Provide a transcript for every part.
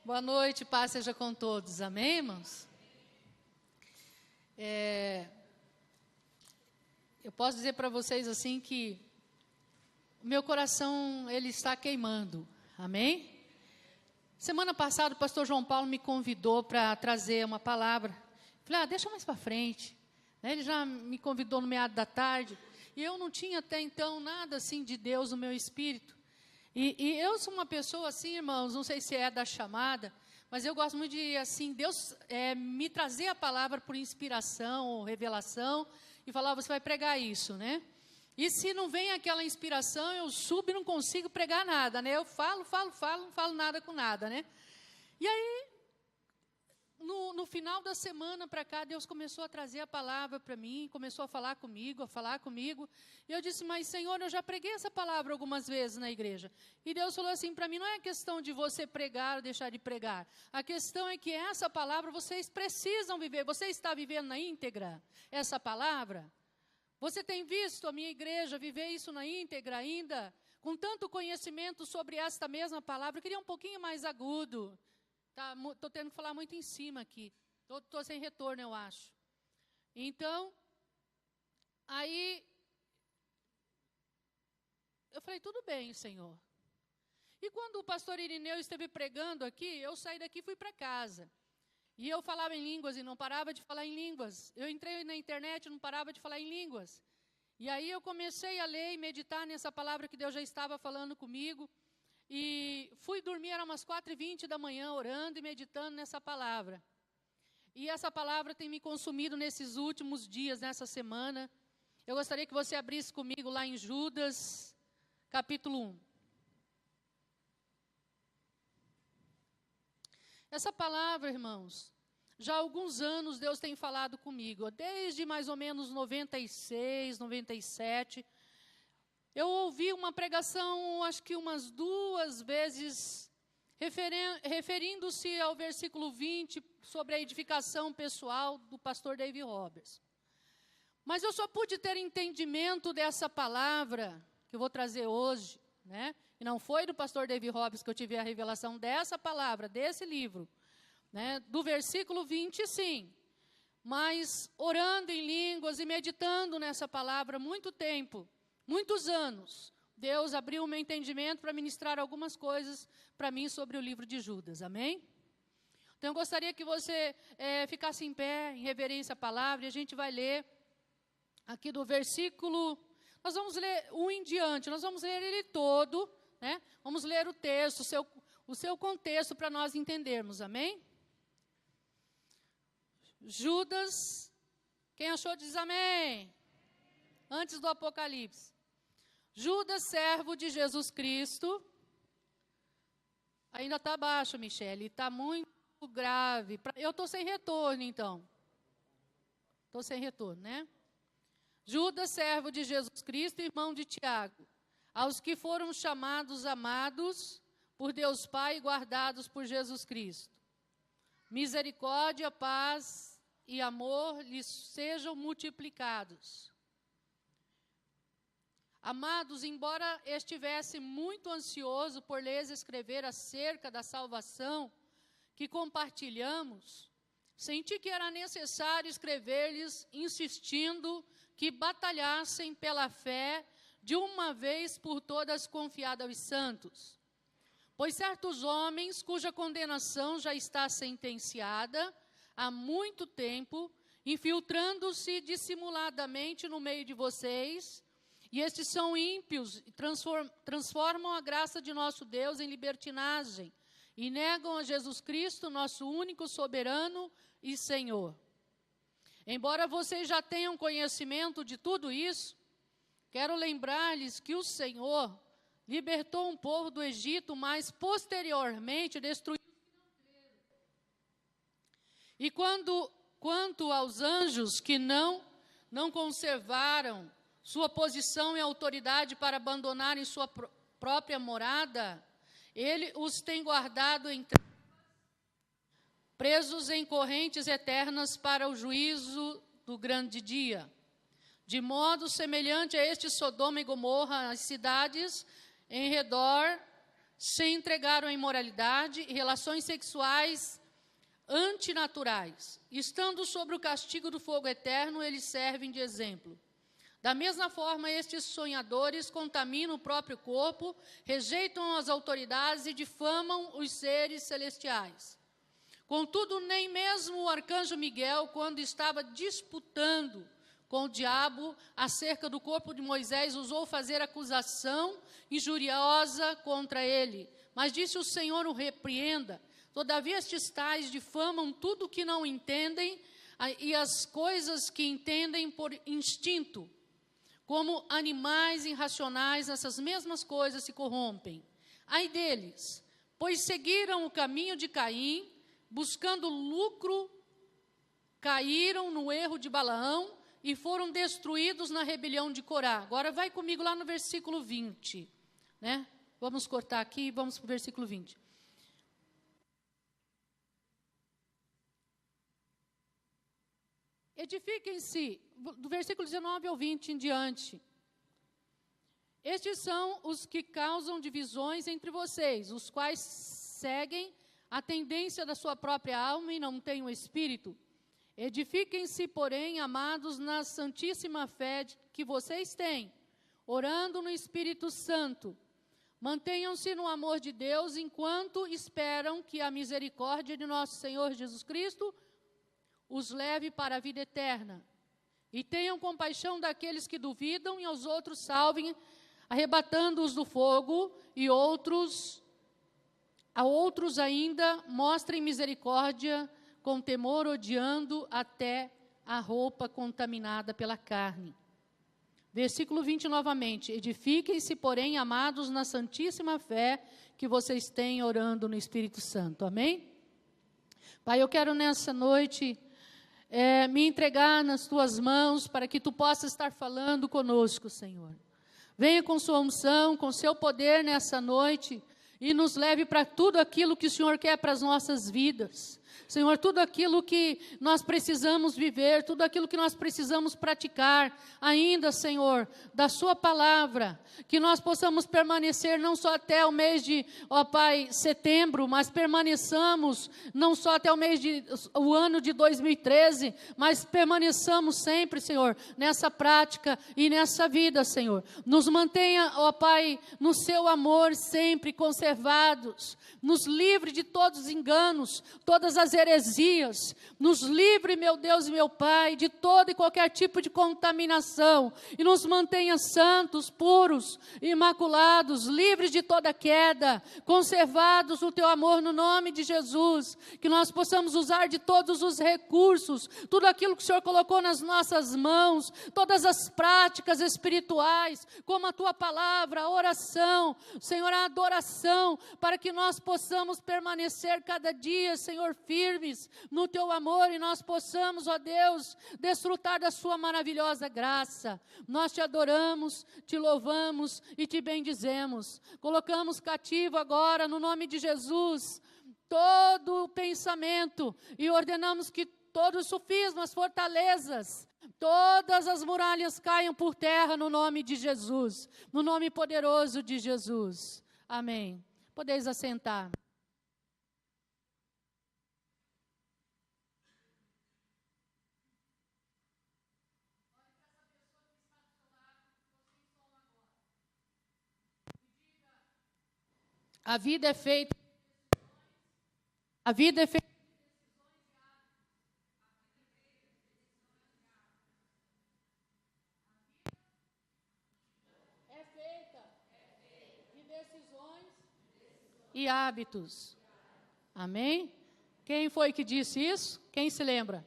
Boa noite, paz seja com todos. Amém, irmãos? Eu posso dizer para vocês assim que o meu coração, ele está queimando. Amém? Semana passada o pastor João Paulo me convidou para trazer uma palavra. Falei, deixa mais para frente. Ele já me convidou no meado da tarde. E eu não tinha até então nada assim de Deus no meu espírito. E eu sou uma pessoa assim, irmãos, não sei se é da chamada, mas eu gosto muito de, assim, Deus me trazer a palavra por inspiração ou revelação e falar, você vai pregar isso, né? E se não vem aquela inspiração, eu subo e não consigo pregar nada, né? Eu falo, não falo nada com nada, né? E aí, no final da semana para cá, Deus começou a trazer a palavra para mim, começou a falar comigo. E eu disse, mas Senhor, eu já preguei essa palavra algumas vezes na igreja. E Deus falou assim para mim, não é questão de você pregar ou deixar de pregar. A questão é que essa palavra vocês precisam viver. Você está vivendo na íntegra essa palavra? Você tem visto a minha igreja viver isso na íntegra ainda? Com tanto conhecimento sobre esta mesma palavra, eu queria um pouquinho mais agudo. Estou tendo que falar muito em cima aqui. Estou sem retorno, eu acho. Então, aí, eu falei, tudo bem, Senhor. E quando o pastor Irineu esteve pregando aqui, eu saí daqui e fui para casa. E eu falava em línguas e não parava de falar em línguas. Eu entrei na internet e não parava de falar em línguas. E aí eu comecei a ler e meditar nessa palavra que Deus já estava falando comigo. E fui dormir, era umas 4h20 da manhã, orando e meditando nessa palavra. E essa palavra tem me consumido nesses últimos dias, nessa semana. Eu gostaria que você abrisse comigo lá em Judas, capítulo 1. Essa palavra, irmãos, já há alguns anos Deus tem falado comigo, desde mais ou menos 96, 97. Eu ouvi uma pregação, acho que umas 2 vezes, referindo-se ao versículo 20, sobre a edificação pessoal do pastor David Roberts. Mas eu só pude ter entendimento dessa palavra, que eu vou trazer hoje, né? E não foi do pastor David Roberts que eu tive a revelação dessa palavra, desse livro, né? Do versículo 20, sim. Mas orando em línguas e meditando nessa palavra muito tempo, muitos anos, Deus abriu o meu entendimento para ministrar algumas coisas para mim sobre o livro de Judas, amém? Então eu gostaria que você ficasse em pé, em reverência à palavra, e a gente vai ler aqui do versículo, nós vamos ler um em diante, nós vamos ler ele todo, né? Vamos ler o texto, o seu contexto para nós entendermos, amém? Judas, quem achou diz amém. Antes do Apocalipse. Judas, servo de Jesus Cristo. Ainda está baixo, Michele. Está muito grave. Eu estou sem retorno, então. Estou sem retorno, né? Judas, servo de Jesus Cristo, irmão de Tiago. Aos que foram chamados, amados por Deus Pai e guardados por Jesus Cristo. Misericórdia, paz e amor lhes sejam multiplicados. Amados, embora estivesse muito ansioso por lhes escrever acerca da salvação que compartilhamos, senti que era necessário escrever-lhes insistindo que batalhassem pela fé de uma vez por todas confiada aos santos. Pois certos homens, cuja condenação já está sentenciada há muito tempo, infiltrando-se dissimuladamente no meio de vocês, e estes são ímpios e transformam a graça de nosso Deus em libertinagem e negam a Jesus Cristo, nosso único soberano e Senhor. Embora vocês já tenham conhecimento de tudo isso, quero lembrar-lhes que o Senhor libertou um povo do Egito, mas posteriormente destruiu o financeiro. E quanto aos anjos que não conservaram sua posição e autoridade para abandonarem sua própria morada, ele os tem guardado presos em correntes eternas para o juízo do grande dia. De modo semelhante a este Sodoma e Gomorra, as cidades em redor se entregaram à imoralidade e relações sexuais antinaturais. Estando sob o castigo do fogo eterno, eles servem de exemplo. Da mesma forma, estes sonhadores contaminam o próprio corpo, rejeitam as autoridades e difamam os seres celestiais. Contudo, nem mesmo o arcanjo Miguel, quando estava disputando com o diabo acerca do corpo de Moisés, ousou fazer acusação injuriosa contra ele. Mas disse o Senhor: o repreenda. Todavia estes tais difamam tudo o que não entendem e as coisas que entendem por instinto. Como animais irracionais, essas mesmas coisas se corrompem. Ai deles, pois seguiram o caminho de Caim, buscando lucro, caíram no erro de Balaão e foram destruídos na rebelião de Corá. Agora vai comigo lá no versículo 20. Né? Vamos cortar aqui e vamos para o versículo 20. Edifiquem-se, do versículo 19 ao 20 em diante. Estes são os que causam divisões entre vocês, os quais seguem a tendência da sua própria alma e não têm o Espírito. Edifiquem-se, porém, amados, na santíssima fé que vocês têm, orando no Espírito Santo. Mantenham-se no amor de Deus, enquanto esperam que a misericórdia de nosso Senhor Jesus Cristo os leve para a vida eterna. E tenham compaixão daqueles que duvidam e aos outros salvem, arrebatando-os do fogo, e a outros ainda mostrem misericórdia com temor, odiando até a roupa contaminada pela carne. Versículo 20 novamente. Edifiquem-se, porém, amados, na santíssima fé que vocês têm, orando no Espírito Santo. Amém? Pai, eu quero nessa noite me entregar nas tuas mãos para que tu possas estar falando conosco, Senhor. Venha com sua unção, com seu poder nessa noite e nos leve para tudo aquilo que o Senhor quer para as nossas vidas. Senhor, tudo aquilo que nós precisamos viver, tudo aquilo que nós precisamos praticar, ainda, Senhor, da sua palavra, que nós possamos permanecer não só até o mês de, Pai, setembro, mas permaneçamos não só até o ano de 2013, mas permaneçamos sempre, Senhor, nessa prática e nessa vida, Senhor. Nos mantenha, Pai, no seu amor sempre conservados, nos livre de todos os enganos, todas as heresias, nos livre, meu Deus e meu Pai, de todo e qualquer tipo de contaminação, e nos mantenha santos, puros, imaculados, livres de toda queda, conservados no teu amor, no nome de Jesus, que nós possamos usar de todos os recursos, tudo aquilo que o Senhor colocou nas nossas mãos, todas as práticas espirituais, como a tua palavra, a oração, Senhor, a adoração, para que nós possamos permanecer cada dia, Senhor, firmes no teu amor e nós possamos, ó Deus, desfrutar da sua maravilhosa graça. Nós te adoramos, te louvamos e te bendizemos. Colocamos cativo agora, no nome de Jesus, todo o pensamento e ordenamos que todos os sofismas, fortalezas, todas as muralhas caiam por terra no nome de Jesus, no nome poderoso de Jesus. Amém. Podeis assentar. A vida é feita. A vida é feita. É feita de decisões e hábitos. Amém? Quem foi que disse isso? Quem se lembra?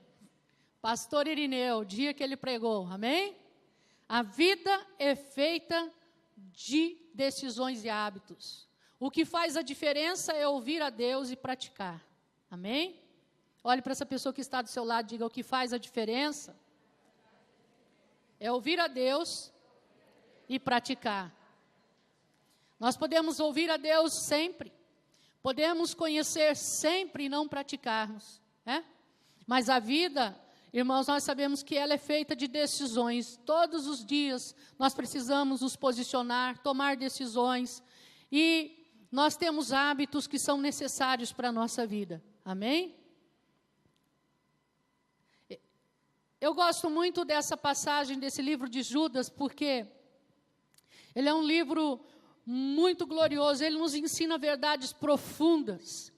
Pastor Irineu, o dia que ele pregou. Amém? A vida é feita de decisões e hábitos. O que faz a diferença é ouvir a Deus e praticar. Amém? Olhe para essa pessoa que está do seu lado e diga: o que faz a diferença é ouvir a Deus e praticar. Nós podemos ouvir a Deus sempre, podemos conhecer sempre e não praticarmos, né? Mas a vida, irmãos, nós sabemos que ela é feita de decisões. Todos os dias nós precisamos nos posicionar, tomar decisões. E nós temos hábitos que são necessários para a nossa vida. Amém? Eu gosto muito dessa passagem, desse livro de Judas, porque ele é um livro muito glorioso, ele nos ensina verdades profundas.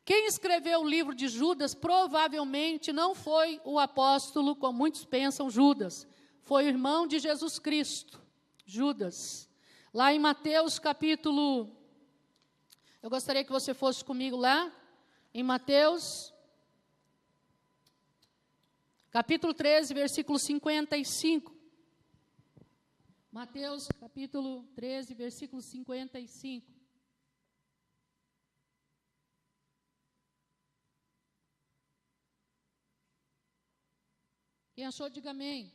Quem escreveu o livro de Judas provavelmente não foi o apóstolo, como muitos pensam, Judas. Foi o irmão de Jesus Cristo, Judas. Lá em Mateus capítulo... Eu gostaria que você fosse comigo lá, em Mateus, capítulo 13, versículo 55. Mateus, capítulo 13, versículo 55. Quem achou, diga amém.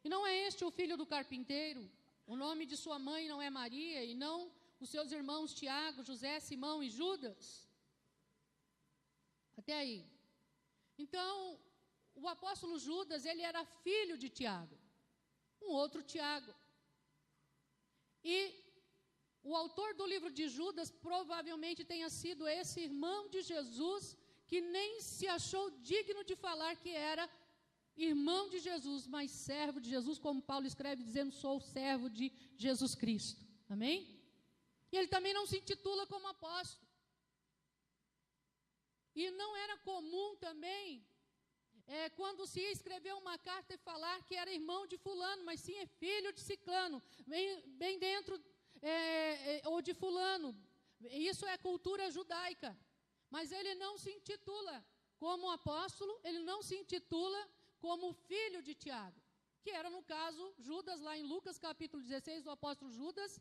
E não é este o filho do carpinteiro? O nome de sua mãe não é Maria, e não os seus irmãos Tiago, José, Simão e Judas? Até aí. Então, o apóstolo Judas, ele era filho de Tiago, um outro Tiago. E o autor do livro de Judas provavelmente tenha sido esse irmão de Jesus, que nem se achou digno de falar que era irmão de Jesus, mas servo de Jesus, como Paulo escreve, dizendo, sou servo de Jesus Cristo. Amém? E ele também não se intitula como apóstolo. E não era comum também, quando se ia escrever uma carta e falar que era irmão de fulano, mas sim é filho de ciclano, bem dentro, ou de fulano. Isso é cultura judaica. Mas ele não se intitula como apóstolo, ele não se intitula como filho de Tiago, que era, no caso, Judas, lá em Lucas capítulo 16, o apóstolo Judas,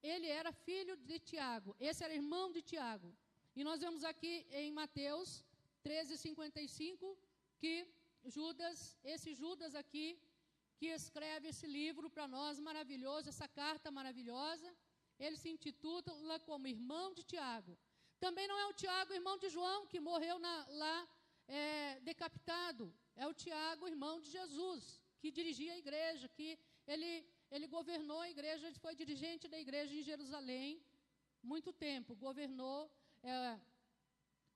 ele era filho de Tiago, esse era irmão de Tiago. E nós vemos aqui em Mateus 13:55, que Judas, esse Judas aqui, que escreve esse livro para nós maravilhoso, essa carta maravilhosa, ele se intitula como irmão de Tiago. Também não é o Tiago, irmão de João, que morreu lá decapitado. É o Tiago, irmão de Jesus, que dirigia a igreja, que ele governou a igreja, ele foi dirigente da igreja em Jerusalém, muito tempo, governou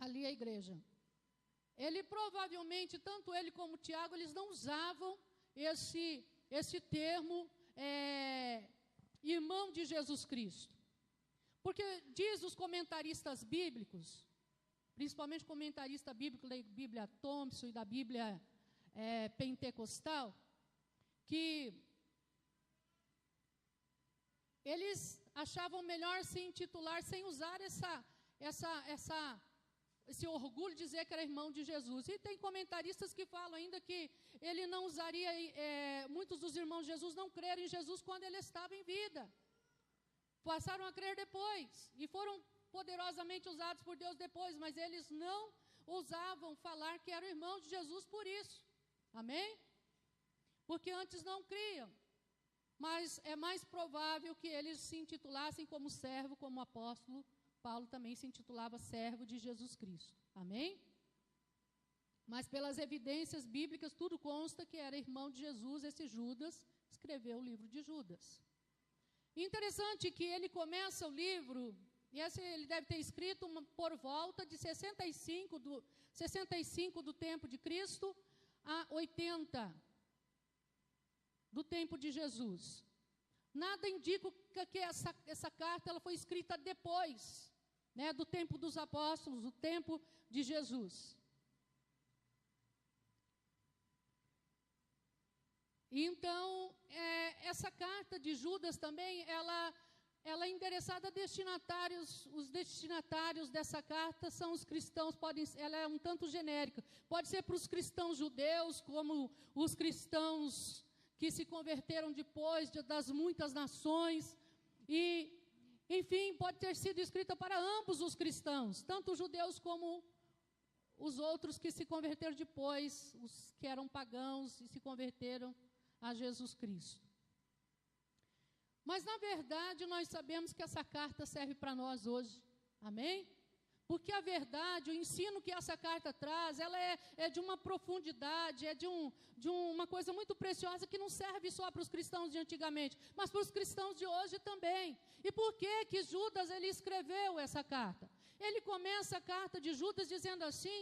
ali a igreja. Ele provavelmente, tanto ele como Tiago, eles não usavam esse termo irmão de Jesus Cristo. Porque diz os comentaristas bíblicos, principalmente o comentarista bíblico da Bíblia Thompson e da Bíblia Pentecostal, que eles achavam melhor se intitular sem usar esse orgulho de dizer que era irmão de Jesus. E tem comentaristas que falam ainda que ele não usaria, muitos dos irmãos de Jesus não creram em Jesus quando ele estava em vida. Passaram a crer depois e foram poderosamente usados por Deus depois, mas eles não ousavam falar que eram irmãos de Jesus por isso. Amém? Porque antes não criam. Mas é mais provável que eles se intitulassem como servo, como apóstolo. Paulo também se intitulava servo de Jesus Cristo. Amém? Mas pelas evidências bíblicas, tudo consta que era irmão de Jesus. Esse Judas escreveu o livro de Judas. Interessante que ele começa o livro, e ele deve ter escrito por volta de 65 do tempo de Cristo a 80 do tempo de Jesus. Nada indica que essa carta ela foi escrita depois, do tempo dos apóstolos, do tempo de Jesus. Então, essa carta de Judas também, ela é endereçada a destinatários. Os destinatários dessa carta são os cristãos, ela é um tanto genérica. Pode ser para os cristãos judeus, como os cristãos que se converteram depois das muitas nações. E, enfim, pode ter sido escrita para ambos os cristãos, tanto os judeus como os outros que se converteram depois, os que eram pagãos e se converteram a Jesus Cristo. Mas, na verdade, nós sabemos que essa carta serve para nós hoje. Amém? Porque a verdade, o ensino que essa carta traz, ela é de uma profundidade, é de uma coisa muito preciosa que não serve só para os cristãos de antigamente, mas para os cristãos de hoje também. E por que Judas ele escreveu essa carta? Ele começa a carta de Judas dizendo assim: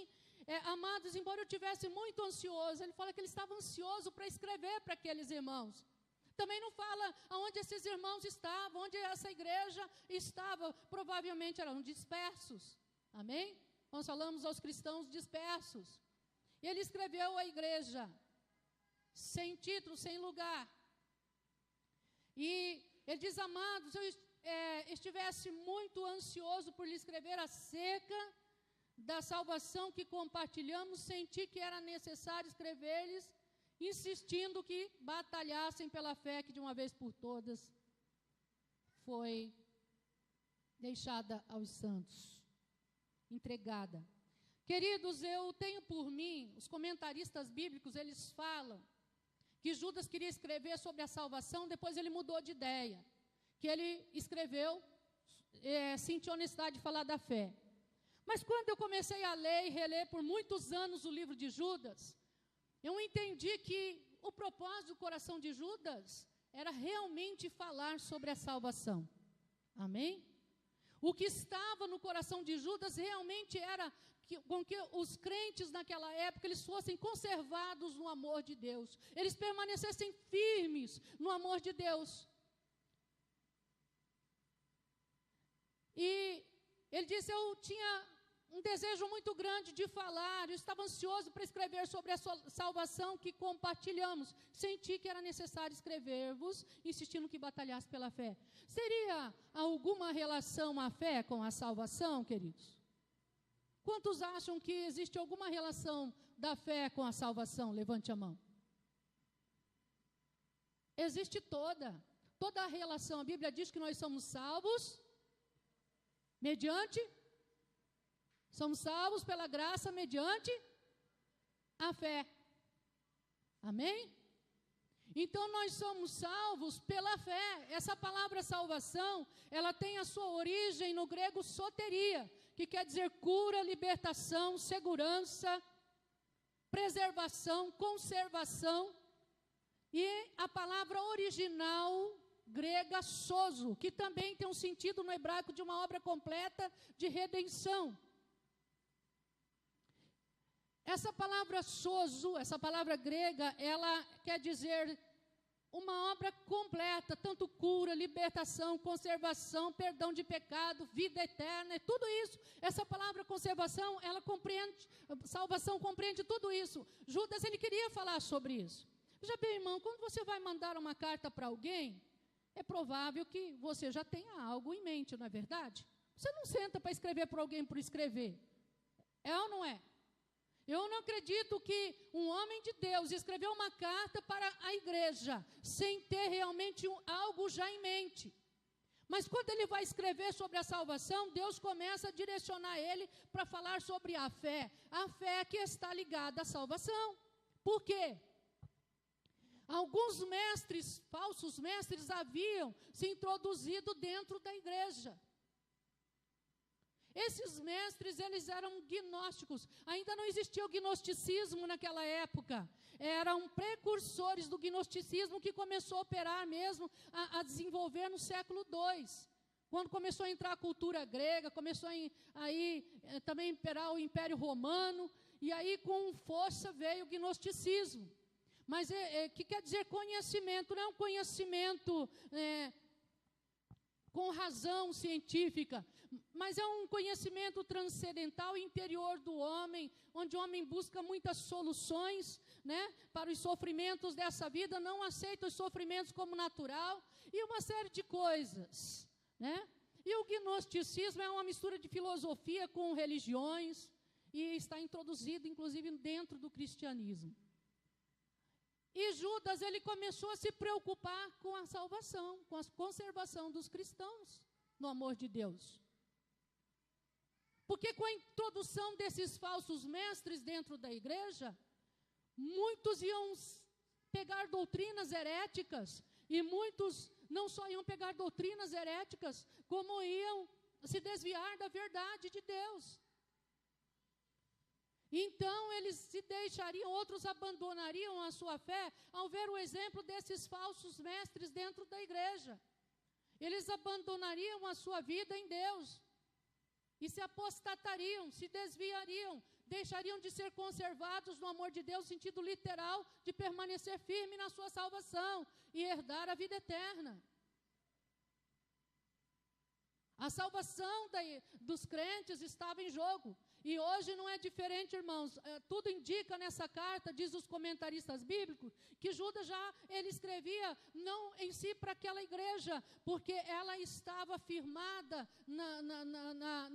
amados, embora eu tivesse muito ansioso, ele fala que ele estava ansioso para escrever para aqueles irmãos. Também não fala aonde esses irmãos estavam, onde essa igreja estava, provavelmente eram dispersos. Amém? Nós falamos aos cristãos dispersos. E ele escreveu à igreja, sem título, sem lugar. E ele diz: amados, se eu estivesse muito ansioso por lhe escrever acerca da salvação que compartilhamos, senti que era necessário escrever-lhes, insistindo que batalhassem pela fé que de uma vez por todas foi deixada aos santos. Entregada. Queridos, eu tenho por mim, os comentaristas bíblicos, eles falam que Judas queria escrever sobre a salvação, depois ele mudou de ideia, que ele escreveu, sentiu a necessidade de falar da fé. Mas quando eu comecei a ler e reler por muitos anos o livro de Judas, eu entendi que o propósito do coração de Judas era realmente falar sobre a salvação. Amém? O que estava no coração de Judas realmente era com que os crentes naquela época eles fossem conservados no amor de Deus. Eles permanecessem firmes no amor de Deus. E ele disse: eu tinha um desejo muito grande de falar, eu estava ansioso para escrever sobre a salvação que compartilhamos. Senti que era necessário escrever-vos, insistindo que batalhasse pela fé. Seria alguma relação a fé com a salvação, queridos? Quantos acham que existe alguma relação da fé com a salvação? Levante a mão. Existe toda a relação. A Bíblia diz que nós somos salvos somos salvos pela graça mediante a fé. Amém? Então nós somos salvos pela fé. Essa palavra salvação, ela tem a sua origem no grego soteria, que quer dizer cura, libertação, segurança, preservação, conservação. E a palavra original grega sozo, que também tem um sentido no hebraico de uma obra completa de redenção. Essa palavra sozo, essa palavra grega, ela quer dizer uma obra completa, tanto cura, libertação, conservação, perdão de pecado, vida eterna, tudo isso. Essa palavra conservação, ela compreende, salvação compreende tudo isso. Judas, ele queria falar sobre isso. Já bem, irmão, quando você vai mandar uma carta para alguém, é provável que você já tenha algo em mente, não é verdade? Você não senta para escrever para alguém por escrever. É ou não é? Eu não acredito que um homem de Deus escreveu uma carta para a igreja sem ter realmente algo já em mente. Mas quando ele vai escrever sobre a salvação, Deus começa a direcionar ele para falar sobre a fé que está ligada à salvação. Por quê? Alguns mestres, falsos mestres, haviam se introduzido dentro da igreja. Esses mestres, eles eram gnósticos. Ainda não existia o gnosticismo naquela época. Eram precursores do gnosticismo que começou a operar mesmo, a desenvolver no século II. Quando começou a entrar a cultura grega, começou aí também imperar o Império Romano, e aí com força veio o gnosticismo. Mas que quer dizer conhecimento? Não é um conhecimento com razão científica, mas é um conhecimento transcendental interior do homem, onde o homem busca muitas soluções, né, para os sofrimentos dessa vida, não aceita os sofrimentos como natural, e uma série de coisas, né? E o gnosticismo é uma mistura de filosofia com religiões, e está introduzido, inclusive, dentro do cristianismo. E Judas, ele começou a se preocupar com a salvação, com a conservação dos cristãos no amor de Deus. Porque com a introdução desses falsos mestres dentro da igreja, muitos iam pegar doutrinas heréticas, e muitos não só iam pegar doutrinas heréticas, como iam se desviar da verdade de Deus. Então eles se deixariam, outros abandonariam a sua fé ao ver o exemplo desses falsos mestres dentro da igreja. Eles abandonariam a sua vida em Deus e se apostatariam, se desviariam, deixariam de ser conservados no amor de Deus, no sentido literal de permanecer firme na sua salvação e herdar a vida eterna. A salvação dos crentes estava em jogo. E hoje não é diferente, irmãos. Tudo indica nessa carta, diz os comentaristas bíblicos, que Judas ele escrevia não em si para aquela igreja, porque ela estava firmada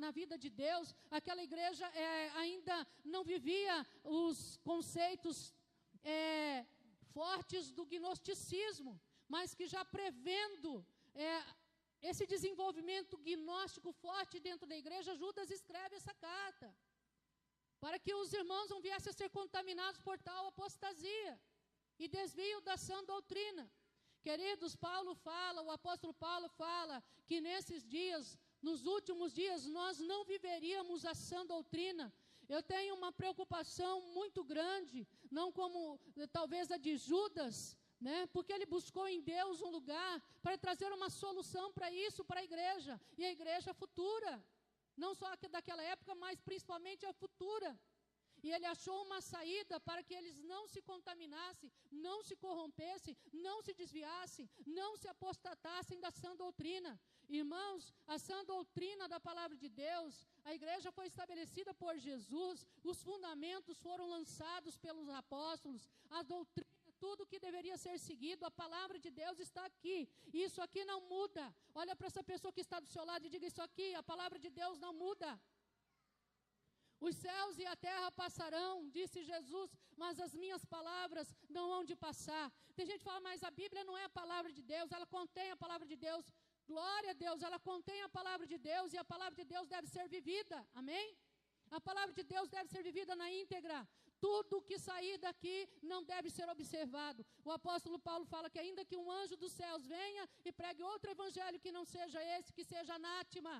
na vida de Deus. Aquela igreja ainda não vivia os conceitos fortes do gnosticismo, mas que já prevendo esse desenvolvimento gnóstico forte dentro da igreja, Judas escreve essa carta, para que os irmãos não viessem a ser contaminados por tal apostasia e desvio da sã doutrina. Queridos, o apóstolo Paulo fala que nesses dias, nos últimos dias, nós não viveríamos a sã doutrina. Eu tenho uma preocupação muito grande, não como talvez a de Judas, porque ele buscou em Deus um lugar para trazer uma solução para isso, para a igreja, e a igreja futura, não só daquela época, mas principalmente a futura. E ele achou uma saída para que eles não se contaminassem, não se corrompessem, não se desviassem, não se apostatassem da sã doutrina. Irmãos, a sã doutrina da palavra de Deus, a igreja foi estabelecida por Jesus, os fundamentos foram lançados pelos apóstolos, a doutrina, tudo que deveria ser seguido, a palavra de Deus está aqui. Isso aqui não muda. Olha para essa pessoa que está do seu lado e diga isso aqui, a palavra de Deus não muda. Os céus e a terra passarão, disse Jesus, mas as minhas palavras não hão de passar. Tem gente que fala, mas a Bíblia não é a palavra de Deus, ela contém a palavra de Deus. Glória a Deus, ela contém a palavra de Deus e a palavra de Deus deve ser vivida. Amém? A palavra de Deus deve ser vivida na íntegra. Tudo que sair daqui não deve ser observado. O apóstolo Paulo fala que ainda que um anjo dos céus venha e pregue outro evangelho que não seja esse, que seja anátema.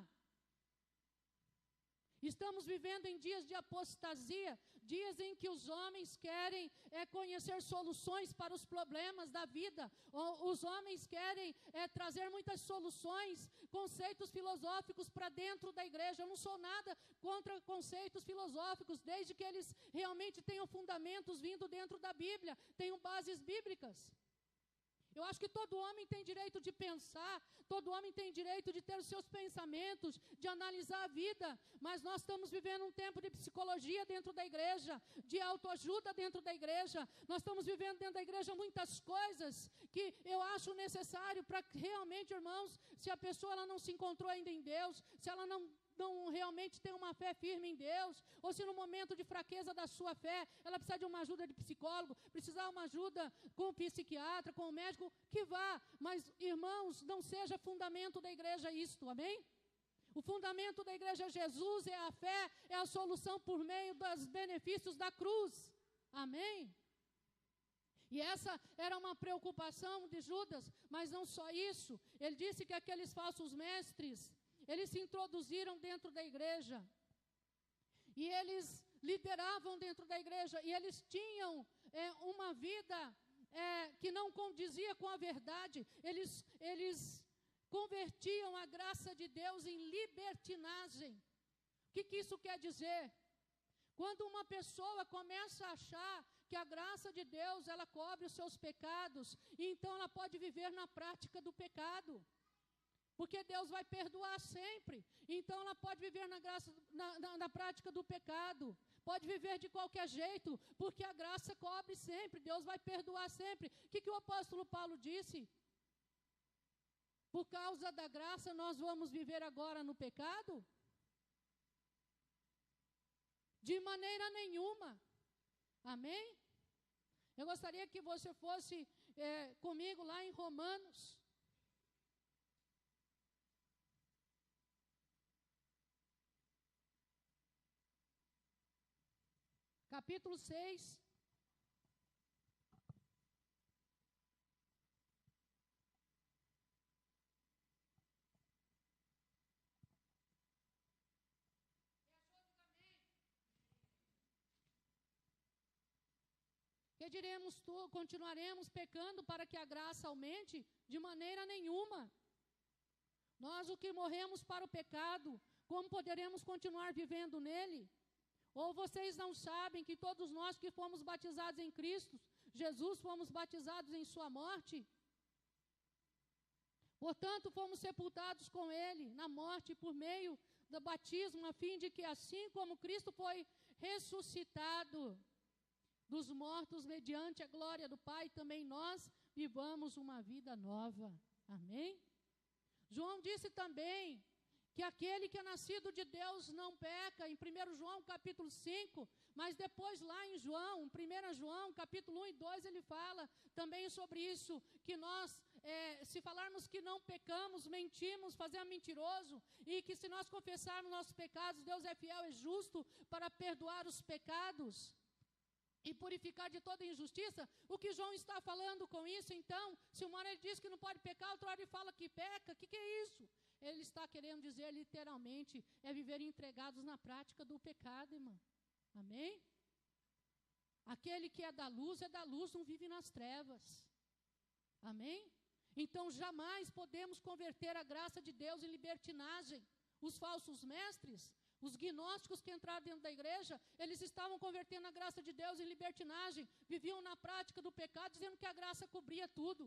Estamos vivendo em dias de apostasia, dias em que os homens querem conhecer soluções para os problemas da vida. Os homens querem trazer muitas soluções, conceitos filosóficos para dentro da igreja. Eu não sou nada contra conceitos filosóficos, desde que eles realmente tenham fundamentos vindo dentro da Bíblia, tenham bases bíblicas. Eu acho que todo homem tem direito de pensar, todo homem tem direito de ter os seus pensamentos, de analisar a vida, mas nós estamos vivendo um tempo de psicologia dentro da igreja, de autoajuda dentro da igreja, nós estamos vivendo dentro da igreja muitas coisas que eu acho necessário para realmente, irmãos, se a pessoa ela não se encontrou ainda em Deus, se ela não realmente tem uma fé firme em Deus, ou se no momento de fraqueza da sua fé, ela precisa de uma ajuda de psicólogo, precisar de uma ajuda com o psiquiatra, com o médico, que vá, mas irmãos, não seja fundamento da igreja isto, amém? O fundamento da igreja é Jesus, é a fé, é a solução por meio dos benefícios da cruz, amém? E essa era uma preocupação de Judas, mas não só isso, ele disse que aqueles falsos mestres, eles se introduziram dentro da igreja, e eles lideravam dentro da igreja, e eles tinham uma vida que não condizia com a verdade, eles convertiam a graça de Deus em libertinagem. O que isso quer dizer? Quando uma pessoa começa a achar que a graça de Deus, ela cobre os seus pecados, e então ela pode viver na prática do pecado. Porque Deus vai perdoar sempre. Então ela pode viver na graça, na prática do pecado. Pode viver de qualquer jeito, porque a graça cobre sempre. Deus vai perdoar sempre. O que o apóstolo Paulo disse? Por causa da graça nós vamos viver agora no pecado? De maneira nenhuma. Amém? Eu gostaria que você fosse comigo lá em Romanos. Capítulo 6. continuaremos pecando para que a graça aumente? De maneira nenhuma. Nós, o que morremos para o pecado, como poderemos continuar vivendo nele? Ou vocês não sabem que todos nós que fomos batizados em Cristo Jesus, fomos batizados em sua morte? Portanto, fomos sepultados com ele na morte por meio do batismo, a fim de que assim como Cristo foi ressuscitado dos mortos mediante a glória do Pai, também nós vivamos uma vida nova. Amém? João disse também que aquele que é nascido de Deus não peca, em 1 João capítulo 5, mas depois lá em João, 1 João capítulo 1 e 2, ele fala também sobre isso, que nós, se falarmos que não pecamos, mentimos, fazemos mentiroso, e que se nós confessarmos nossos pecados, Deus é fiel e justo para perdoar os pecados e purificar de toda injustiça. O que João está falando com isso, então? Se uma hora ele diz que não pode pecar, outra hora ele fala que peca, o que é isso? Ele está querendo dizer literalmente, é viver entregados na prática do pecado, irmão. Amém? Aquele que é da luz, não vive nas trevas. Amém? Então jamais podemos converter a graça de Deus em libertinagem. Os falsos mestres, os gnósticos que entraram dentro da igreja, eles estavam convertendo a graça de Deus em libertinagem, viviam na prática do pecado, dizendo que a graça cobria tudo.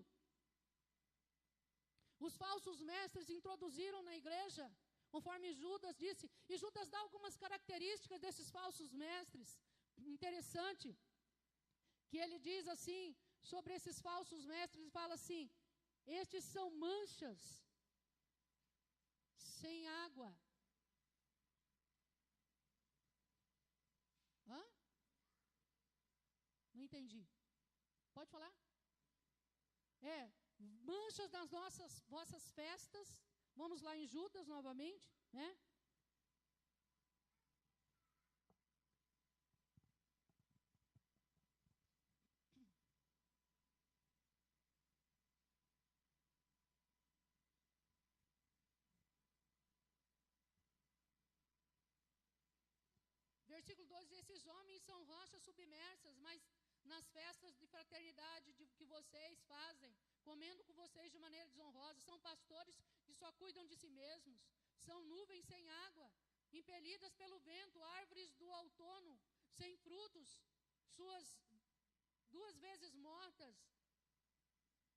Os falsos mestres introduziram na igreja, conforme Judas disse, e Judas dá algumas características desses falsos mestres. Interessante, que ele diz assim, sobre esses falsos mestres, ele fala assim, estes são manchas sem água. Hã? Não entendi. Pode falar? Manchas nas vossas festas. Vamos lá em Judas novamente, né? Versículo 12, esses homens são rochas submersas, mas nas festas de fraternidade que vocês fazem, comendo com vocês de maneira desonrosa, são pastores que só cuidam de si mesmos, são nuvens sem água, impelidas pelo vento, árvores do outono, sem frutos, suas 2 vezes mortas,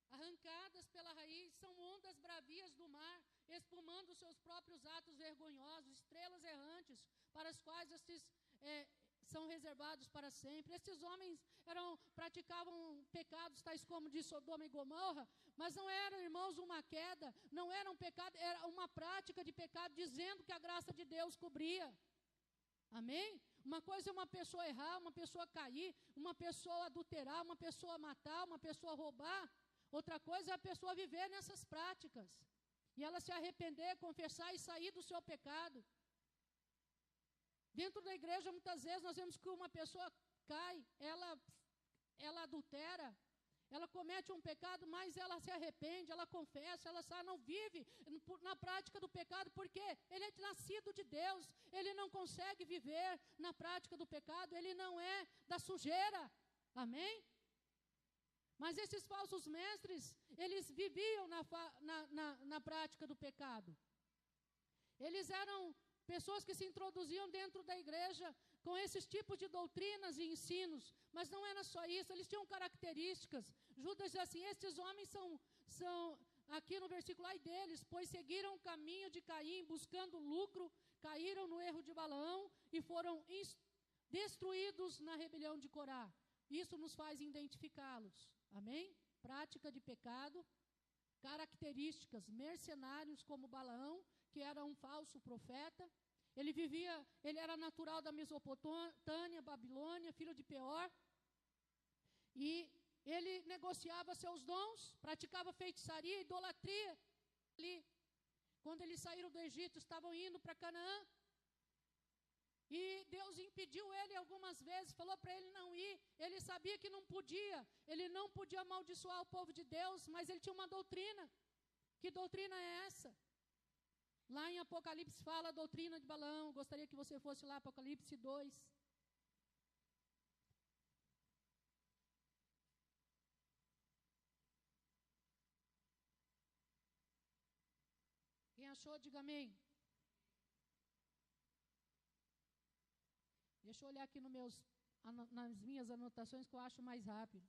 arrancadas pela raiz, são ondas bravias do mar, espumando seus próprios atos vergonhosos, estrelas errantes, para as quais estes são reservados para sempre. Estes homens praticavam pecados tais como de Sodoma e Gomorra, mas não eram, irmãos, uma queda, não era um pecado, era uma prática de pecado, dizendo que a graça de Deus cobria. Amém? Uma coisa é uma pessoa errar, uma pessoa cair, uma pessoa adulterar, uma pessoa matar, uma pessoa roubar. Outra coisa é a pessoa viver nessas práticas, e ela se arrepender, confessar e sair do seu pecado. Dentro da igreja, muitas vezes, nós vemos que uma pessoa cai, ela adultera, ela comete um pecado, mas ela se arrepende, ela confessa, ela sai, não vive na prática do pecado, porque ele é nascido de Deus, ele não consegue viver na prática do pecado, ele não é da sujeira. Amém? Mas esses falsos mestres, eles viviam na prática do pecado. Eles eram pessoas que se introduziam dentro da igreja com esses tipos de doutrinas e ensinos, mas não era só isso, eles tinham características. Judas diz assim, estes homens são aqui no versículo aí deles, pois seguiram o caminho de Caim, buscando lucro, caíram no erro de Balaão e foram destruídos na rebelião de Corá. Isso nos faz identificá-los. Amém? Prática de pecado, características, mercenários como Balaão, que era um falso profeta. Ele era natural da Mesopotâmia, Babilônia, filho de Peor. E ele negociava seus dons, praticava feitiçaria, idolatria. Quando eles saíram do Egito, estavam indo para Canaã. E Deus impediu ele algumas vezes, falou para ele não ir. Ele sabia que não podia, ele não podia amaldiçoar o povo de Deus, mas ele tinha uma doutrina. Que doutrina é essa? Lá em Apocalipse fala a doutrina de Balaão. Gostaria que você fosse lá, Apocalipse 2. achou, diga amém. Deixa eu olhar aqui nas minhas anotações que eu acho mais rápido.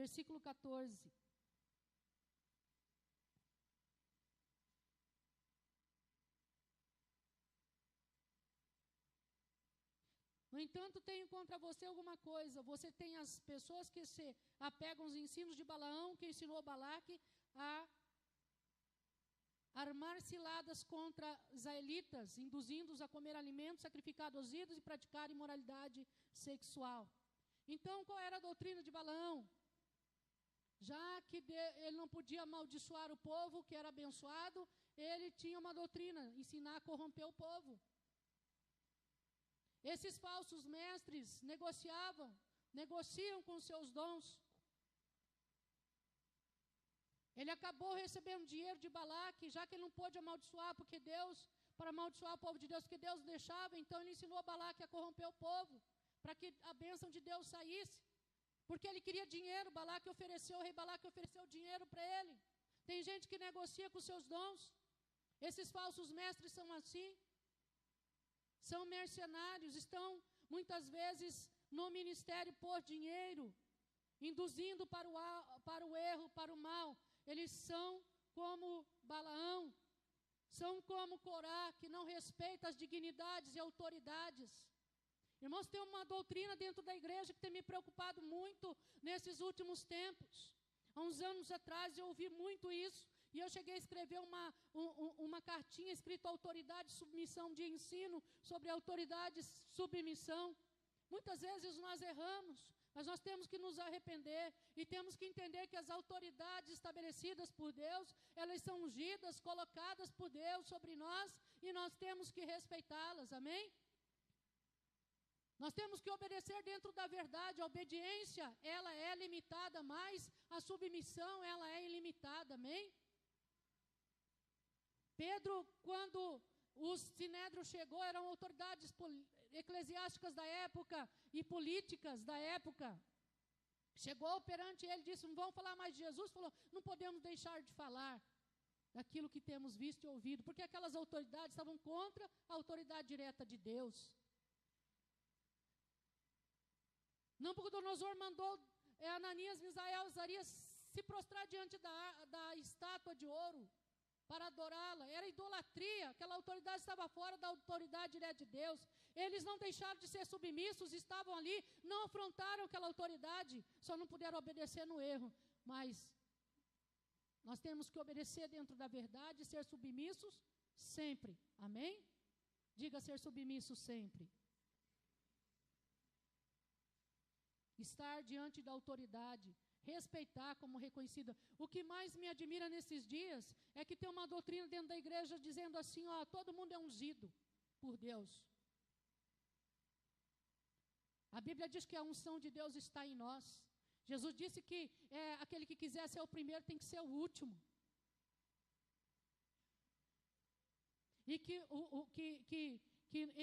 Versículo 14. No entanto, tenho contra você alguma coisa. Você tem as pessoas que se apegam aos ensinos de Balaão, que ensinou Balaque a armar ciladas contra israelitas, induzindo-os a comer alimentos sacrificados aos ídolos e praticar imoralidade sexual. Então, qual era a doutrina de Balaão? Já que ele não podia amaldiçoar o povo que era abençoado, ele tinha uma doutrina, ensinar a corromper o povo. Esses falsos mestres negociam com seus dons. Ele acabou recebendo dinheiro de Balaque, já que ele não pôde amaldiçoar, para amaldiçoar o povo de Deus, que Deus deixava, então ele ensinou a Balaque a corromper o povo, para que a bênção de Deus saísse. Porque ele queria dinheiro, o rei Balaque ofereceu dinheiro para ele. Tem gente que negocia com seus dons. Esses falsos mestres são assim. São mercenários, estão muitas vezes no ministério por dinheiro, induzindo para o erro, para o mal. Eles são como Balaão, são como Corá, que não respeita as dignidades e autoridades. Irmãos, tem uma doutrina dentro da igreja que tem me preocupado muito nesses últimos tempos. Há uns anos atrás eu ouvi muito isso, e eu cheguei a escrever uma cartinha escrita autoridade e submissão de ensino sobre autoridade e submissão. Muitas vezes nós erramos, mas nós temos que nos arrepender e temos que entender que as autoridades estabelecidas por Deus, elas são ungidas, colocadas por Deus sobre nós, e nós temos que respeitá-las, amém? Nós temos que obedecer dentro da verdade. A obediência, ela é limitada, mas a submissão, ela é ilimitada, amém? Pedro, quando o Sinédrio chegou, eram autoridades eclesiásticas da época e políticas da época. Chegou perante ele e disse, não vamos falar mais de Jesus? Falou, não podemos deixar de falar daquilo que temos visto e ouvido, porque aquelas autoridades estavam contra a autoridade direta de Deus. Nabucodonosor mandou Ananias, Misael e Azarias se prostrar diante da estátua de ouro para adorá-la. Era idolatria, aquela autoridade estava fora da autoridade direta de Deus. Eles não deixaram de ser submissos, estavam ali, não afrontaram aquela autoridade, só não puderam obedecer no erro. Mas nós temos que obedecer dentro da verdade e ser submissos sempre, amém? Diga ser submisso sempre. Estar diante da autoridade, respeitar como reconhecida. O que mais me admira nesses dias é que tem uma doutrina dentro da igreja dizendo assim, ó, todo mundo é ungido por Deus. A Bíblia diz que a unção de Deus está em nós. Jesus disse que aquele que quiser ser o primeiro tem que ser o último. E que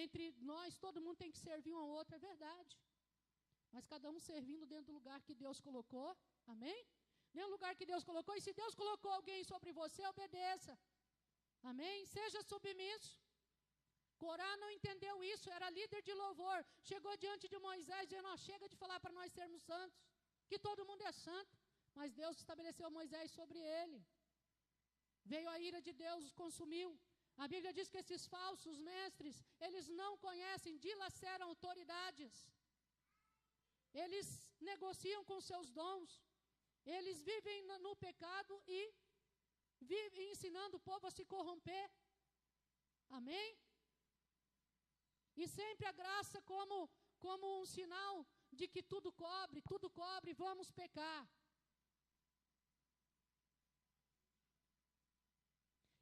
entre nós todo mundo tem que servir um ao outro, é verdade. Mas cada um servindo dentro do lugar que Deus colocou, amém? Dentro do lugar que Deus colocou, e se Deus colocou alguém sobre você, obedeça, amém? Seja submisso. Corá não entendeu isso, era líder de louvor, chegou diante de Moisés dizendo, ó, chega de falar para nós sermos santos, que todo mundo é santo, mas Deus estabeleceu Moisés sobre ele. Veio a ira de Deus, os consumiu. A Bíblia diz que esses falsos mestres, eles não conhecem, dilaceram autoridades. Eles negociam com seus dons, eles vivem no pecado e vivem ensinando o povo a se corromper, amém? E sempre a graça como um sinal de que tudo cobre, vamos pecar.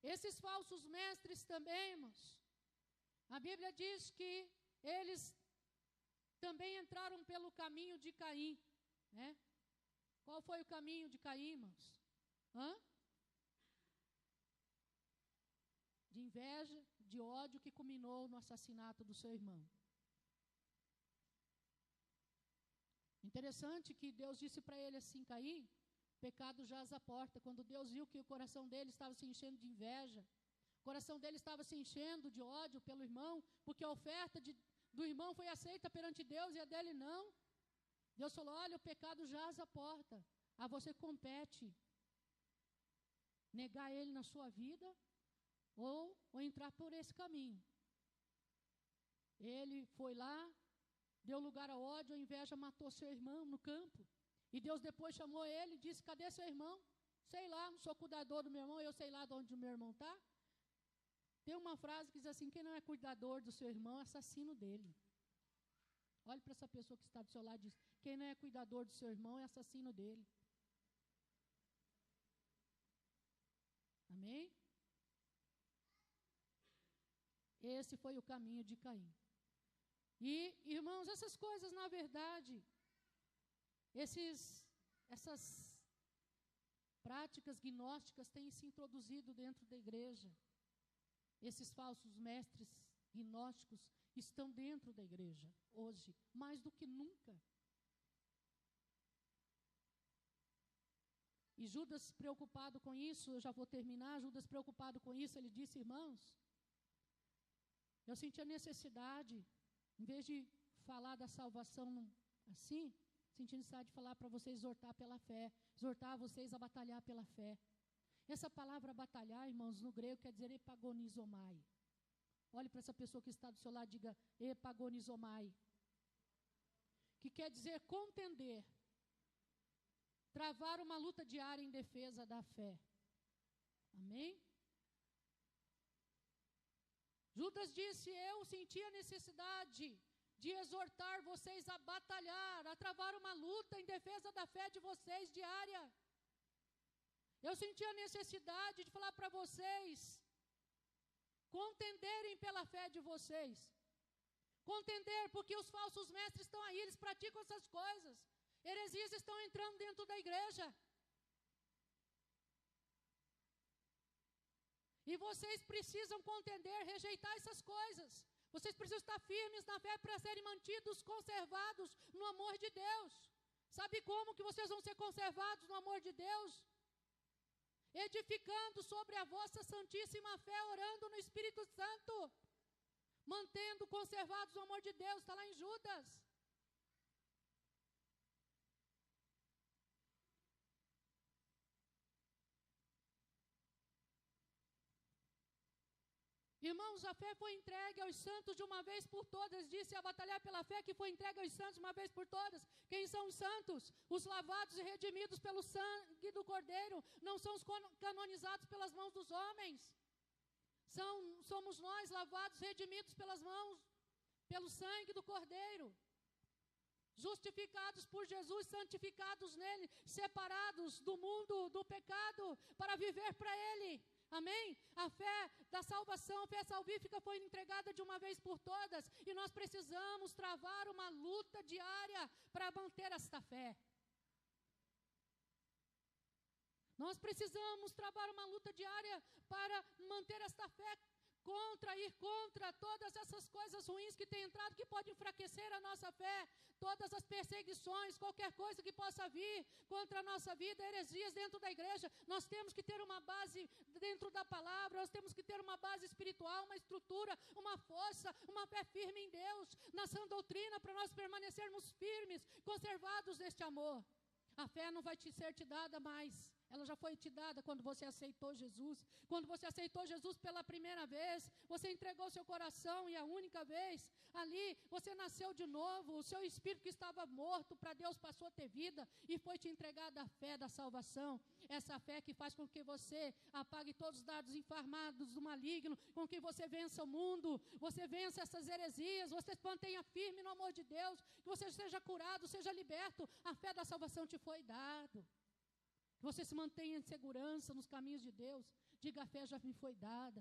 Esses falsos mestres também, irmãos, a Bíblia diz que eles também entraram pelo caminho de Caim, né? Qual foi o caminho de Caim, irmãos? De inveja, de ódio, que culminou no assassinato do seu irmão. Interessante que Deus disse para ele assim: Caim, pecado jaz à porta. Quando Deus viu que o coração dele estava se enchendo de inveja, o coração dele estava se enchendo de ódio pelo irmão, porque a oferta do irmão foi aceita perante Deus e a dele não. Deus falou: olha, o pecado jaz à porta, a você compete negar ele na sua vida ou entrar por esse caminho. Ele foi lá, deu lugar ao ódio, a inveja matou seu irmão no campo. E Deus depois chamou ele e disse: cadê seu irmão? Sei lá, não sou cuidador do meu irmão, eu sei lá de onde o meu irmão está. Tem uma frase que diz assim: quem não é cuidador do seu irmão é assassino dele. Olhe para essa pessoa que está do seu lado e diz: quem não é cuidador do seu irmão é assassino dele. Amém? Esse foi o caminho de Caim. E, irmãos, essas coisas, na verdade, essas práticas gnósticas têm se introduzido dentro da igreja. Esses falsos mestres gnósticos estão dentro da igreja hoje, mais do que nunca. E Judas, preocupado com isso, eu já vou terminar, Judas preocupado com isso, ele disse: irmãos, eu senti a necessidade, em vez de falar da salvação assim, senti a necessidade de falar para vocês exortar pela fé, exortar vocês a batalhar pela fé. Essa palavra batalhar, irmãos, no grego quer dizer epagonizomai. Olhe para essa pessoa que está do seu lado e diga: epagonizomai. Que quer dizer contender, travar uma luta diária em defesa da fé. Amém? Judas disse: eu senti a necessidade de exortar vocês a batalhar, a travar uma luta em defesa da fé de vocês diária. Eu senti a necessidade de falar para vocês contenderem pela fé de vocês. Contender, porque os falsos mestres estão aí, eles praticam essas coisas. Heresias estão entrando dentro da igreja. E vocês precisam contender, rejeitar essas coisas. Vocês precisam estar firmes na fé para serem mantidos, conservados no amor de Deus. Sabe como que vocês vão ser conservados no amor de Deus? Edificando sobre a vossa santíssima fé, orando no Espírito Santo. Mantendo conservados no amor de Deus, está lá em Judas. Irmãos, a fé foi entregue aos santos de uma vez por todas. Disse: a batalhar pela fé que foi entregue aos santos uma vez por todas. Quem são os santos? Os lavados e redimidos pelo sangue do Cordeiro. Não são os canonizados pelas mãos dos homens. Somos nós lavados, redimidos pelas mãos, pelo sangue do Cordeiro. Justificados por Jesus, santificados nele, separados do mundo, do pecado, para viver para ele. Amém? A fé da salvação, a fé salvífica foi entregada de uma vez por todas. E nós precisamos travar uma luta diária para manter esta fé. Nós precisamos travar uma luta diária para manter esta fé, ir contra todas essas coisas ruins que têm entrado, que podem enfraquecer a nossa fé, todas as perseguições, qualquer coisa que possa vir contra a nossa vida, heresias dentro da igreja. Nós temos que ter uma base dentro da palavra, nós temos que ter uma base espiritual, uma estrutura, uma força, uma fé firme em Deus, na sã doutrina, para nós permanecermos firmes, conservados neste amor. A fé não vai ser te dada mais. Ela já foi te dada quando você aceitou Jesus. Quando você aceitou Jesus pela primeira vez, você entregou seu coração e a única vez, ali você nasceu de novo, o seu espírito que estava morto para Deus passou a ter vida e foi te entregada a fé da salvação. Essa fé que faz com que você apague todos os dados inflamados do maligno, com que você vença o mundo, você vença essas heresias, você se mantenha firme no amor de Deus, que você seja curado, seja liberto. A fé da salvação te foi dada. Que você se mantenha em segurança nos caminhos de Deus. Diga: a fé já me foi dada.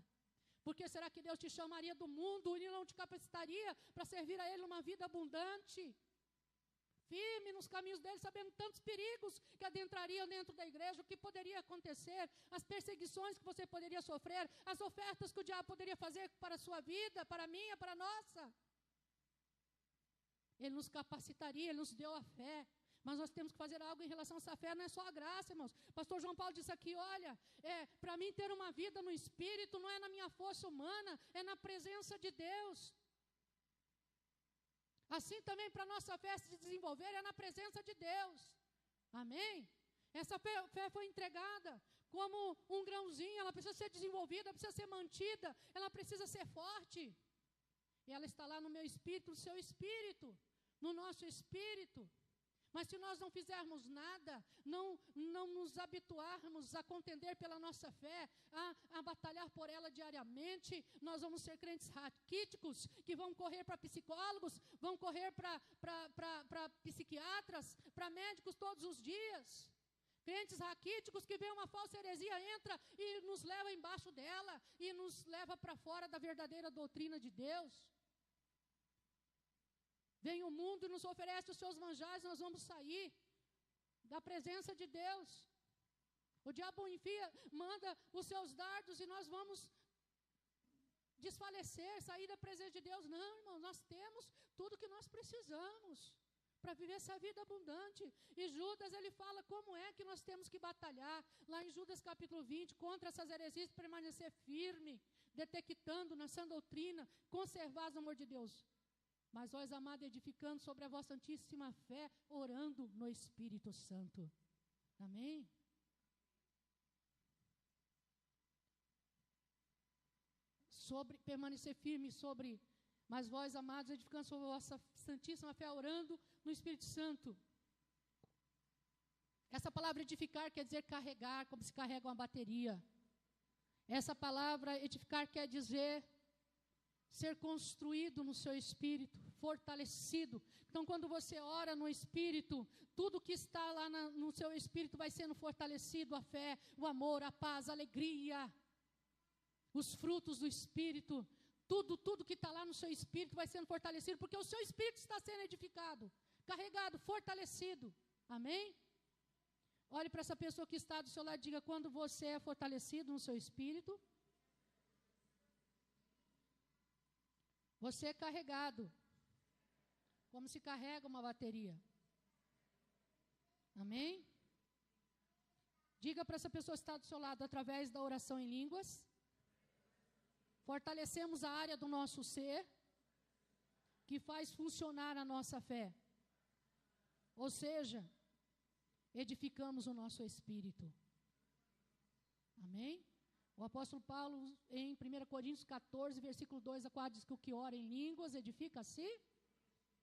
Porque será que Deus te chamaria do mundo e não te capacitaria para servir a Ele uma vida abundante? firme nos caminhos dele, sabendo tantos perigos que adentrariam dentro da igreja, o que poderia acontecer, as perseguições que você poderia sofrer, as ofertas que o diabo poderia fazer para a sua vida, para a minha, para a nossa. Ele nos capacitaria, Ele nos deu a fé. Mas nós temos que fazer algo em relação a essa fé, não é só a graça, irmãos. Pastor João Paulo disse aqui, olha, para mim ter uma vida no Espírito não é na minha força humana, é na presença de Deus. Assim também para a nossa fé se desenvolver é na presença de Deus. Amém? Essa fé foi entregada como um grãozinho, ela precisa ser desenvolvida, precisa ser mantida, ela precisa ser forte. E ela está lá no meu espírito, no seu espírito, no nosso espírito. Mas se nós não fizermos nada, não nos habituarmos a contender pela nossa fé, a batalhar por ela diariamente, nós vamos ser crentes raquíticos, que vão correr para psicólogos, vão correr para psiquiatras, para médicos todos os dias. Crentes raquíticos que vê uma falsa heresia, entra e nos leva embaixo dela, e nos leva para fora da verdadeira doutrina de Deus. Vem o mundo e nos oferece os seus manjares, nós vamos sair da presença de Deus. O diabo manda os seus dardos e nós vamos desfalecer, sair da presença de Deus. Não, irmão, nós temos tudo que nós precisamos para viver essa vida abundante. E Judas, ele fala como é que nós temos que batalhar. Lá em Judas capítulo 20, contra essas heresias, permanecer firme, detectando na sã doutrina, conservar o amor de Deus. Mas vós, amado, edificando sobre a vossa santíssima fé, orando no Espírito Santo. Amém? Sobre permanecer firme sobre, mas vós, amados, edificando sobre a vossa santíssima fé, orando no Espírito Santo. Essa palavra edificar quer dizer carregar, como se carrega uma bateria. Essa palavra edificar quer dizer ser construído no seu espírito, fortalecido. Então, quando você ora no espírito, tudo que está lá no seu espírito vai sendo fortalecido, a fé, o amor, a paz, a alegria, os frutos do espírito, tudo que está lá no seu espírito vai sendo fortalecido, porque o seu espírito está sendo edificado, carregado, fortalecido. Amém? Olhe para essa pessoa que está do seu lado e diga, quando você é fortalecido no seu espírito, você é carregado, como se carrega uma bateria. Amém? Diga para essa pessoa que está do seu lado, através da oração em línguas, fortalecemos a área do nosso ser, que faz funcionar a nossa fé. Ou seja, edificamos o nosso espírito. Amém? O apóstolo Paulo, em 1 Coríntios 14, versículo 2 a 4, diz que o que ora em línguas edifica a si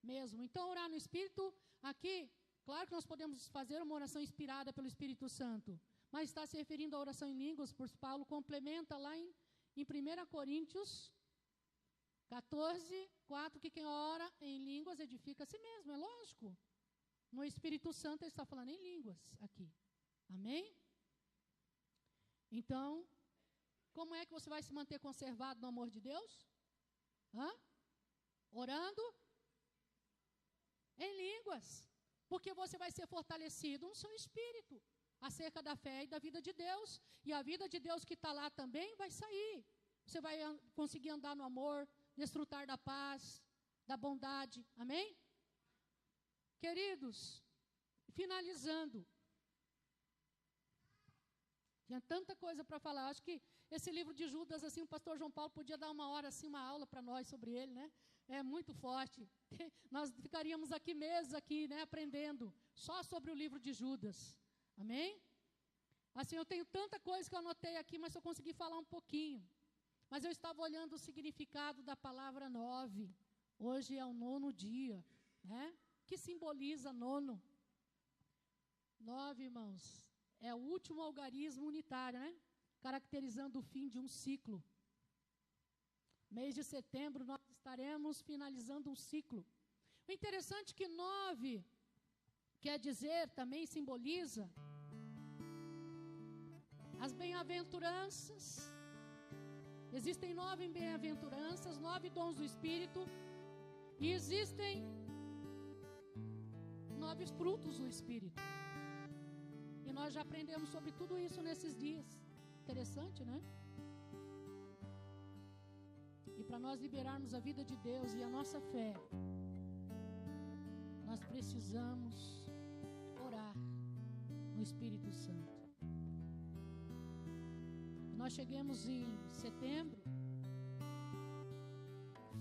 mesmo. Então, orar no Espírito, aqui, claro que nós podemos fazer uma oração inspirada pelo Espírito Santo, mas está se referindo à oração em línguas, por Paulo complementa lá em 1 Coríntios 14, 4, que quem ora em línguas edifica a si mesmo, é lógico. No Espírito Santo ele está falando em línguas aqui. Amém? Então, como é que você vai se manter conservado no amor de Deus? Orando em línguas. Porque você vai ser fortalecido no seu espírito, acerca da fé e da vida de Deus. E a vida de Deus que está lá também vai sair. Você vai conseguir andar no amor, desfrutar da paz, da bondade. Amém? Queridos, finalizando. Tinha tanta coisa para falar. Acho que esse livro de Judas, assim, o pastor João Paulo podia dar uma hora, assim, uma aula para nós sobre ele, né? É muito forte. Nós ficaríamos aqui meses, aqui, né, aprendendo só sobre o livro de Judas. Amém? Assim, eu tenho tanta coisa que eu anotei aqui, mas eu consegui falar um pouquinho. Mas eu estava olhando o significado da palavra 9. Hoje é o 9º dia, né? Que simboliza 9. 9, irmãos. É o último algarismo unitário, né? Caracterizando o fim de um ciclo. Mês de setembro, nós estaremos finalizando um ciclo. O interessante é que 9 quer dizer, também simboliza as bem-aventuranças. Existem 9 bem-aventuranças, 9 dons do Espírito. E existem 9 frutos do Espírito. E nós já aprendemos sobre tudo isso nesses dias. Interessante, né? E para nós liberarmos a vida de Deus e a nossa fé, nós precisamos orar no Espírito Santo. Nós chegamos em setembro,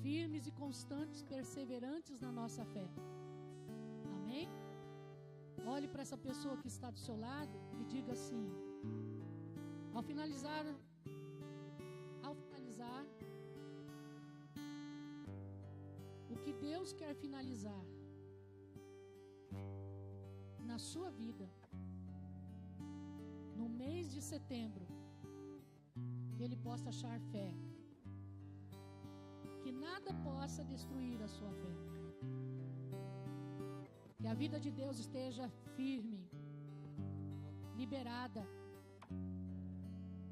firmes e constantes, perseverantes na nossa fé. Amém? Olhe para essa pessoa que está do seu lado e diga assim: ao finalizar, o que Deus quer finalizar na sua vida, no mês de setembro, que Ele possa achar fé, que nada possa destruir a sua fé, que a vida de Deus esteja firme, liberada,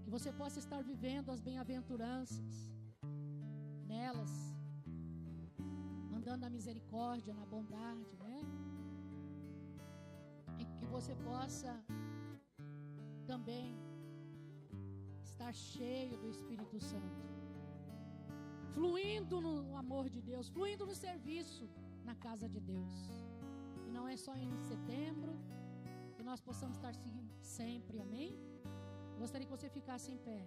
que você possa estar vivendo as bem-aventuranças nelas, andando na misericórdia, na bondade, né? E que você possa também estar cheio do Espírito Santo, fluindo no amor de Deus, fluindo no serviço na casa de Deus. E não é só em setembro, que nós possamos estar sempre, amém? Gostaria que você ficasse em pé.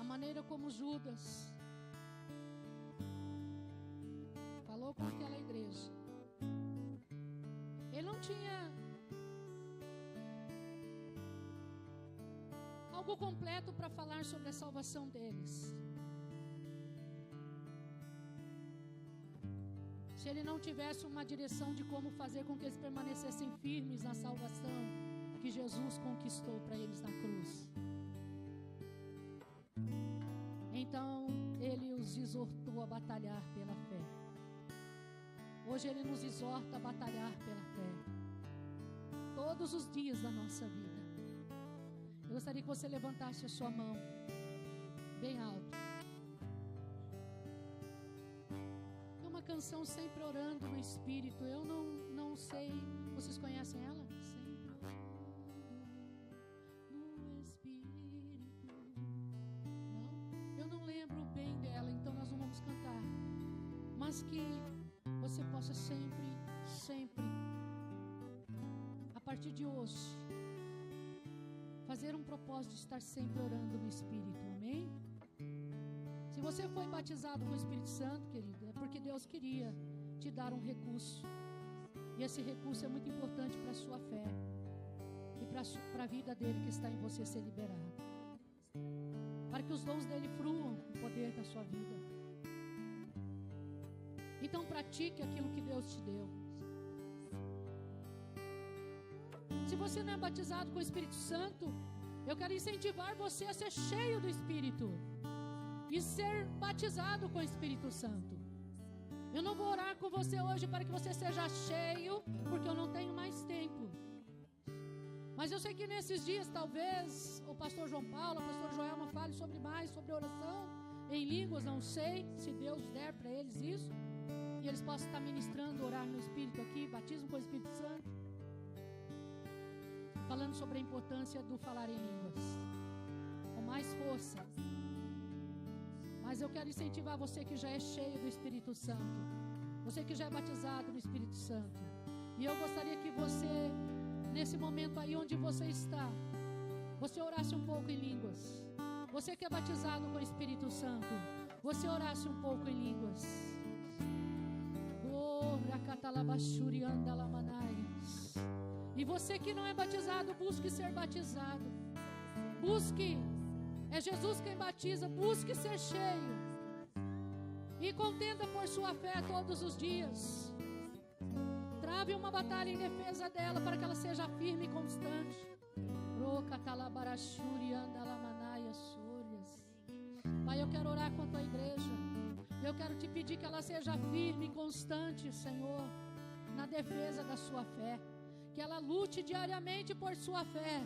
A maneira como Judas falou com aquela igreja, ele não tinha algo completo para falar sobre a salvação deles. Se ele não tivesse uma direção de como fazer com que eles permanecessem firmes na salvação que Jesus conquistou para eles na cruz. Então ele os exortou a batalhar pela fé. Hoje ele nos exorta a batalhar pela fé, todos os dias da nossa vida. Eu gostaria que você levantasse a sua mão bem alto. Tem uma canção, Sempre Orando no Espírito. Eu não sei, vocês conhecem ela? Sempre orando no Espírito. Não? Eu não lembro bem dela, então nós não vamos cantar. Mas que você possa sempre, a partir de hoje, fazer um propósito de estar sempre orando no Espírito, amém? Se você foi batizado com o Espírito Santo, querido, é porque Deus queria te dar um recurso, e esse recurso é muito importante para a sua fé e para a vida dele que está em você ser liberado, para que os dons dele fluam no poder da sua vida. Então pratique aquilo que Deus te deu. Se você não é batizado com o Espírito Santo, eu quero incentivar você a ser cheio do Espírito e ser batizado com o Espírito Santo. Eu não vou orar com você hoje para que você seja cheio, porque eu não tenho mais tempo. Mas eu sei que nesses dias, talvez, o pastor João Paulo, a pastora Joelma fale sobre oração em línguas, não sei, se Deus der para eles isso, e eles possam estar ministrando, orar no Espírito aqui, batismo com o Espírito Santo, falando sobre a importância do falar em línguas, com mais força. Mas eu quero incentivar você que já é cheio do Espírito Santo, você que já é batizado no Espírito Santo, e eu gostaria que você, nesse momento aí onde você está, você orasse um pouco em línguas. Você que é batizado com o Espírito Santo, você orasse um pouco em línguas. E você que não é batizado, busque ser batizado. Busque, é Jesus quem batiza, busque ser cheio. E contenda por sua fé todos os dias. Trave uma batalha em defesa dela para que ela seja firme e constante. Pai, eu quero orar com a tua igreja. Eu quero te pedir que ela seja firme e constante, Senhor, na defesa da sua fé. Que ela lute diariamente por sua fé.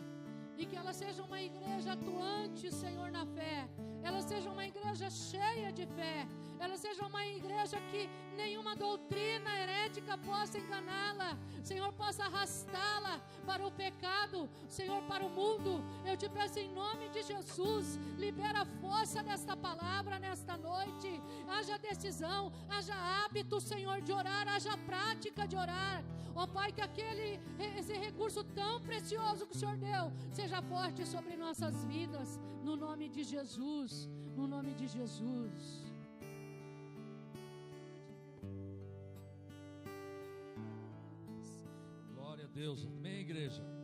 e que ela seja uma igreja atuante, Senhor, na fé. Ela seja uma igreja cheia de fé. Ela seja uma igreja que nenhuma doutrina herética possa enganá-la. Senhor, possa arrastá-la para o pecado, Senhor, para o mundo. Eu te peço em nome de Jesus, libera a força desta palavra nesta noite. Haja decisão, haja hábito, Senhor, de orar, haja prática de orar. Ó Pai, que esse recurso tão precioso que o Senhor deu, seja forte sobre nossas vidas, no nome de Jesus, no nome de Jesus. Glória a Deus, amém, igreja?